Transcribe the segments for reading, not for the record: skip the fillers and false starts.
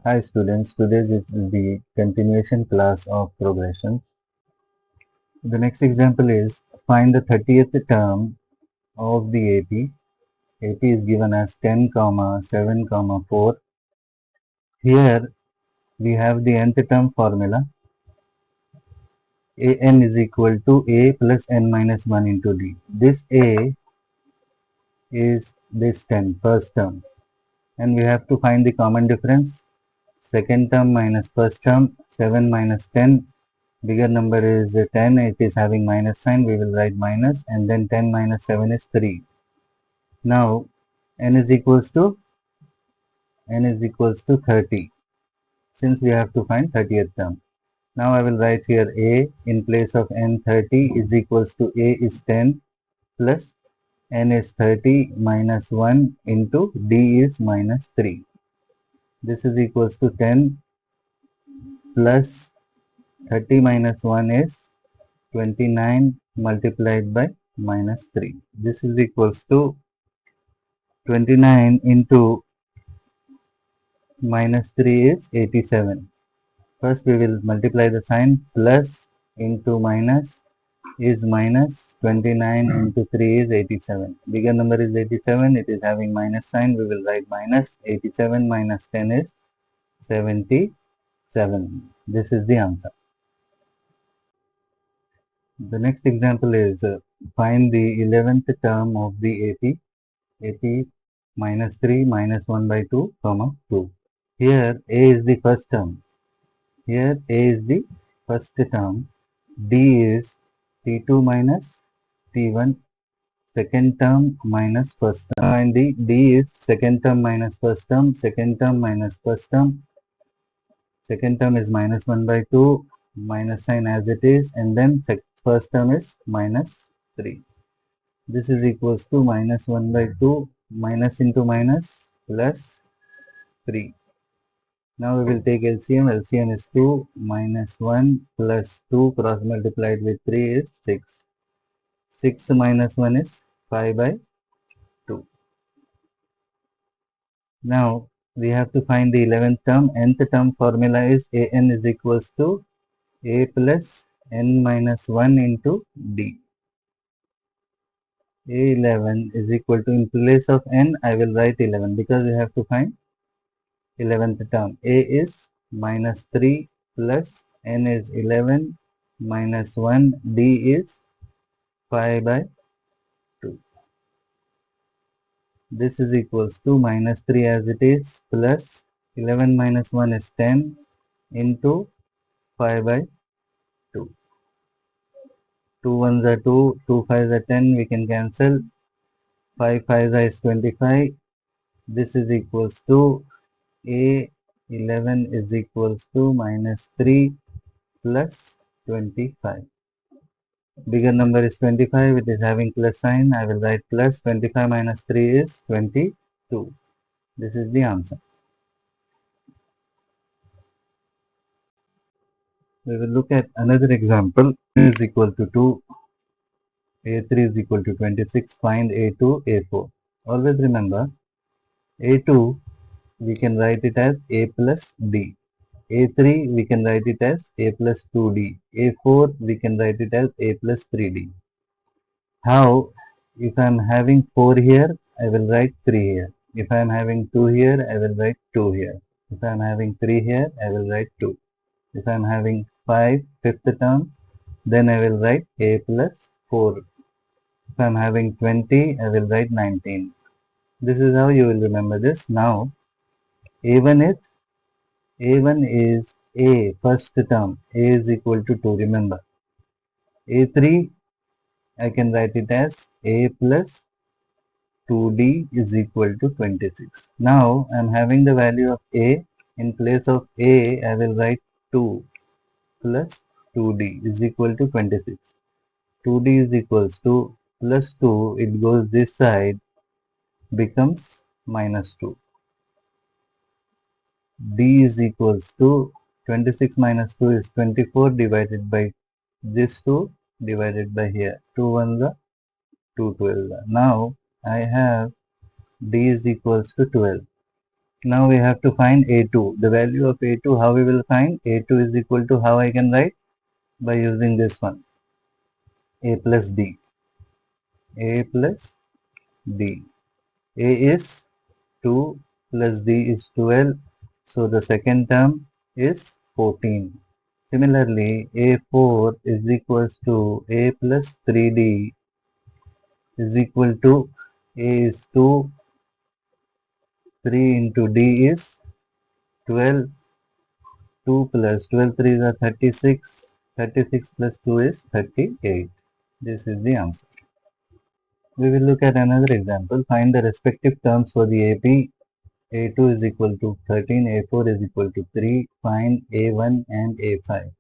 Hi students, today is the continuation class of progressions. The next example is find the 30th term of the AP. AP is given as 10, 7, 4. Here we have the nth term formula. An is equal to A plus n minus 1 into D. This A is this 10, first term. And we have to find the common difference. Second term minus first term, 7 minus 10. Bigger number is 10, it is having minus sign, we will write minus, and then 10 minus 7 is 3. Now n is equals to 30, since we have to find 30th term. Now I will write here a in place of n 30 is equals to a is 10 plus n is 30 minus 1 into d is minus 3. This is equals to 10 plus 30 minus 1 is 29 multiplied by minus 3. This is equals to 29 into minus 3 is 87. First we will multiply the sign. Plus into minus is minus. 29 into 3 is 87. Bigger number is 87. It is having minus sign. We will write minus. 87 minus 10 is 77. This is the answer. The next example is find the 11th term of the AP. AP minus 3 minus 1 by 2 comma 2. Here A is the first term. Here A is the first term. D is T2 minus T1 second term minus first term. And the D is second term minus first term. Second term minus first term. Second term is minus 1 by 2 minus sign as it is, and then first term is minus 3. This is equals to minus 1 by 2 minus into minus plus 3. Now we will take LCM. LCM is 2 minus 1 plus 2 cross multiplied with 3 is 6. 6 minus 1 is 5 by 2. Now we have to find the 11th term. Nth term formula is An is equals to A plus n minus 1 into D. A11 is equal to, in place of n I will write 11 because we have to find 11th term. A is minus 3 plus n is 11 minus 1, D is 5 by 2. This is equals to minus 3 as it is plus 11 minus 1 is 10 into 5 by 2. 2 ones are 2, 2 fives are 10, we can cancel. 5 fives is 25. This is equals to A11 is equals to minus 3 plus 25. Bigger number is 25, it is having plus sign. I will write plus. 25 minus 3 is 22. This is the answer. We will look at another example. Is equal to 2, A3 is equal to 26. Find A2, A4. Always remember, A2 we can write it as A plus D. A3 we can write it as A plus 2D. A4 we can write it as A plus 3D. How? If I am having 4 here, I will write 3 here. If I am having 2 here, I will write 2 here. If I am having 3 here, I will write 2. If I am having 5, fifth term, then I will write A plus 4. If I am having 20, I will write 19. This is how you will remember this. Now, A1 is A, first term. A is equal to 2, remember. A3, I can write it as A plus 2D is equal to 26. Now I am having the value of A. In place of A, I will write 2 plus 2D is equal to 26. 2D is equals to plus 2, it goes this side, becomes minus 2. D is equals to 26 minus 2 is 24 divided by this 2 divided by here. 2 1 the 2 12. Now I have D is equals to 12. Now we have to find A2. The value of A2, how we will find? A2 is equal to, how I can write? By using this one, A plus D. A plus D. A is 2 plus D is 12. So the second term is 14. Similarly, A4 is equals to A plus 3D is equal to A is 2, 3 into D is 12, 2 plus 12 3 is 36, 36 plus 2 is 38. This is the answer. We will look at another example. Find the respective terms for the AP. A2 is equal to 13, A4 is equal to 3. Find A1 and A5.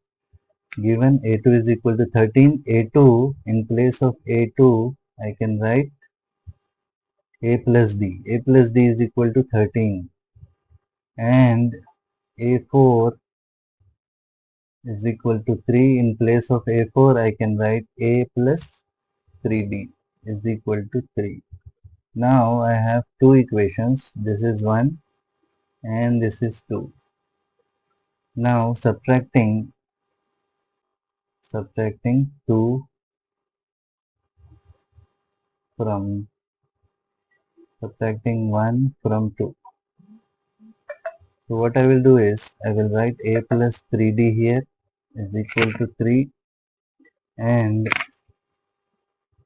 Given A2 is equal to 13, A2, in place of A2, I can write A plus D. A plus D is equal to 13. And A4 is equal to 3. In place of A4, I can write A plus 3D is equal to 3. Now I have two equations. This is 1 and this is 2. Now subtracting 2 from subtracting 1 from 2. So what I will do is I will write A plus 3D here is equal to 3 and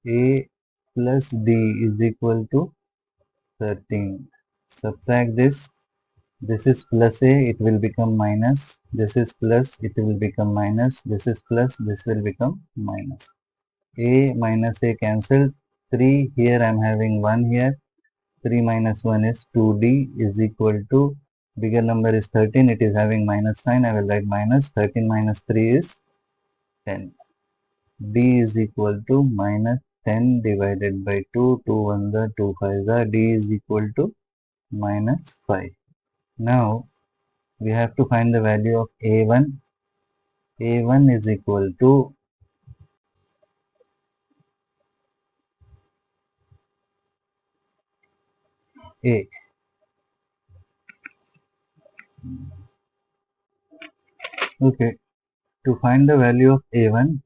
A plus D is equal to 13. Subtract this. This is plus A, it will become minus. This is plus, it will become minus. This is plus, this will become minus. A minus A cancelled. 3 here I am having 1 here. 3 minus 1 is 2D is equal to, bigger number is 13, it is having minus sign, I will write minus. 13 minus 3 is 10. D is equal to minus 10 divided by 2, 2 1 the 2 5 the, D is equal to minus 5. Now we have to find the value of A1. A1 is equal to A. Okay, to find the value of A1,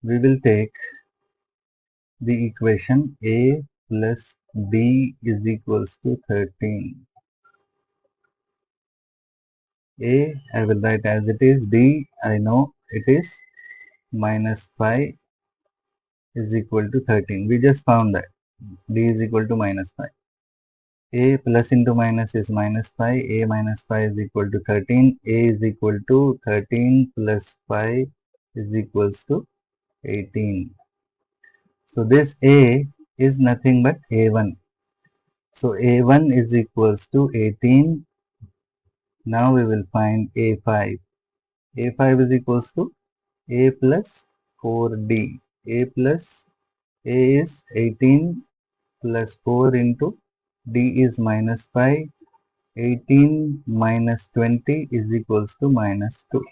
we will take the equation A plus B is equals to 13. A I will write as it is. D I know it is minus 5 is equal to 13. We just found that D is equal to minus 5. A plus into minus is minus 5. A minus 5 is equal to 13. A is equal to 13 plus 5 is equals to 18. So this A is nothing but A1. So A1 is equals to 18. Now we will find A5. A5 is equals to A plus 4D. A plus A is 18 plus 4 into D is minus 5. 18 minus 20 is equals to minus 2.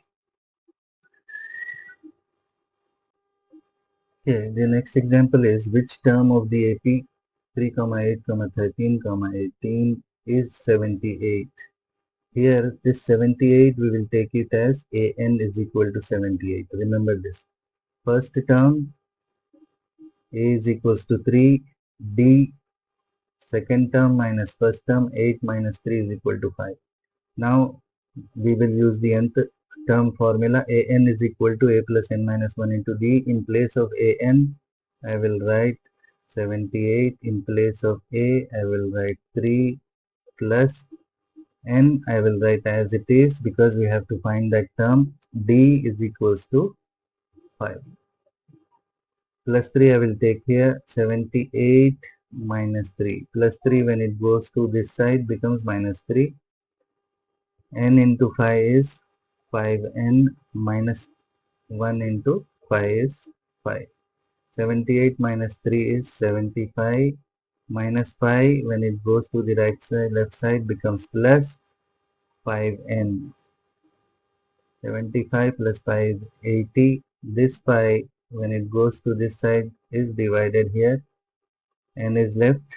Okay, the next example is which term of the AP 3, 8, 13, 18 is 78. Here this 78 we will take it as AN is equal to 78. Remember this. First term A is equals to 3, D second term minus first term 8 minus 3 is equal to 5. Now we will use the nth term formula. An is equal to A plus n minus 1 into D. In place of An I will write 78. In place of A I will write 3 plus n I will write as it is because we have to find that term. D is equals to 5. Plus 3 I will take here. 78 minus 3. Plus 3 when it goes to this side becomes minus 3. N into 5 is 5n minus 1 into 5 is 5. 78 minus 3 is 75 minus 5 when it goes to the right side left side becomes plus 5n. 75 plus 5 is 80. This 5 when it goes to this side is divided here and is left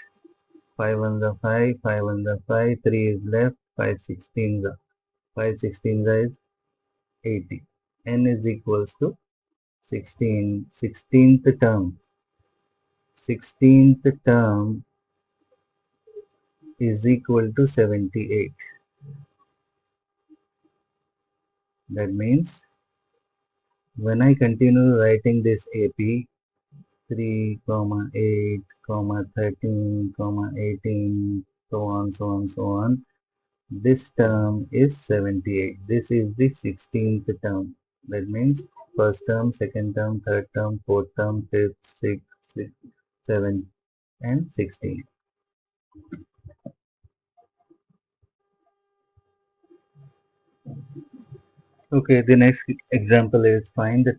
5 ones are 5, 5 ones are 5, 3 is left, 5 16s are 5 16s is 80. N is equals to 16. 16th term is equal to 78. That means when I continue writing this AP 3, 8, 13, 18, so on, so on, so on, this term is 78. This is the 16th term. That means first term, second term, third term, fourth term, fifth, sixth, 7th, and 16. Okay, the next example is find the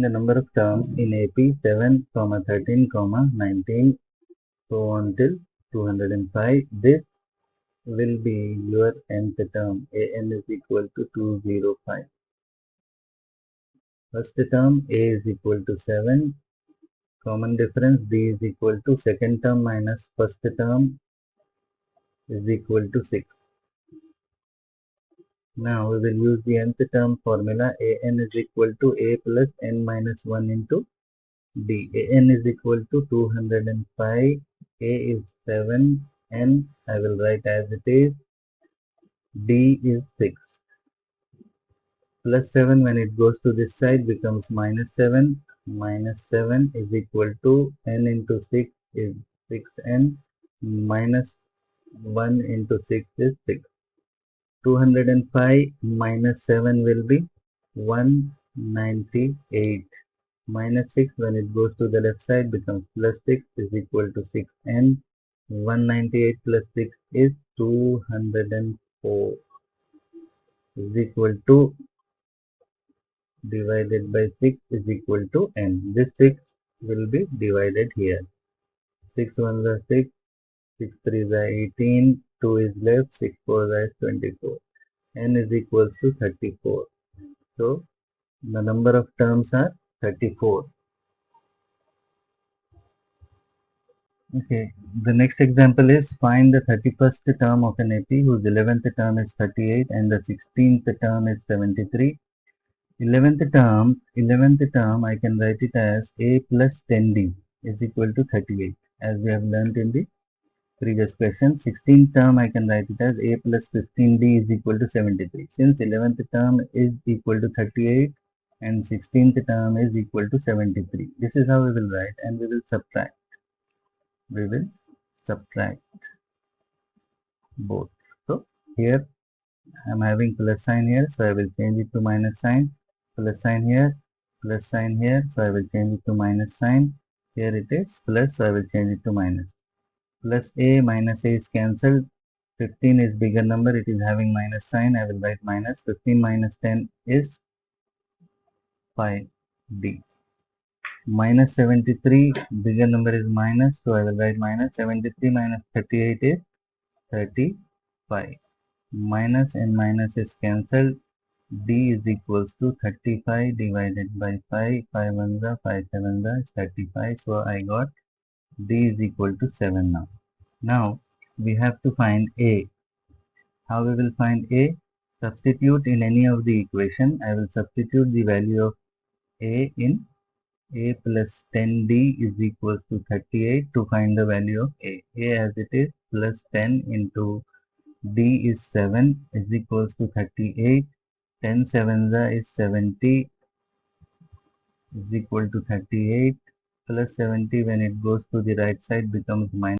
number of terms in AP 7, 13, 19, so on till 205. This will be your nth term. An is equal to 205. First term A is equal to 7. Common difference B is equal to second term minus first term is equal to 6. Now we will use the nth term formula. An is equal to A plus n minus 1 into D. An is equal to 205. A is 7. N I will write as it is. D is 6. Plus 7 when it goes to this side becomes minus 7. Minus 7 is equal to n into 6 is 6n. Minus 1 into 6 is 6. 205 minus 7 will be 198. Minus 6 when it goes to the left side becomes plus 6 is equal to 6n. 198 plus 6 is 204 is equal to divided by 6 is equal to n. This 6 will be divided here. 6 ones are 6, 6 threes are 18, 2 is left, 6 fours are 24. N is equals to 34. So the number of terms are 34. Okay, the next example is find the 31st term of an AP whose 11th term is 38 and the 16th term is 73. 11th term I can write it as A plus 10D is equal to 38 as we have learnt in the previous question. 16th term I can write it as A plus 15D is equal to 73. Since 11th term is equal to 38 and 16th term is equal to 73. This is how we will write and we will subtract. We will subtract both. So here I am having plus sign here, so I will change it to minus sign. Plus sign here, plus sign here, so I will change it to minus sign. Here it is plus, so I will change it to minus. Plus A minus A is cancelled. 15 is bigger number, it is having minus sign, I will write minus. 15 minus 10 is 5D. Minus 73, bigger number is minus, so I will write minus. 73 minus 38 is 35. Minus and minus is cancelled. D is equals to 35 divided by 5. 5 ones are 5 sevens are 35. So I got D is equal to 7 now. Now we have to find A. How we will find A? Substitute in any of the equation. I will substitute the value of A in A plus 10D is equals to 38 to find the value of A. A as it is plus 10 into D is 7 is equals to 38. 10 sevens is 70 is equal to 38 plus 70 when it goes to the right side becomes minus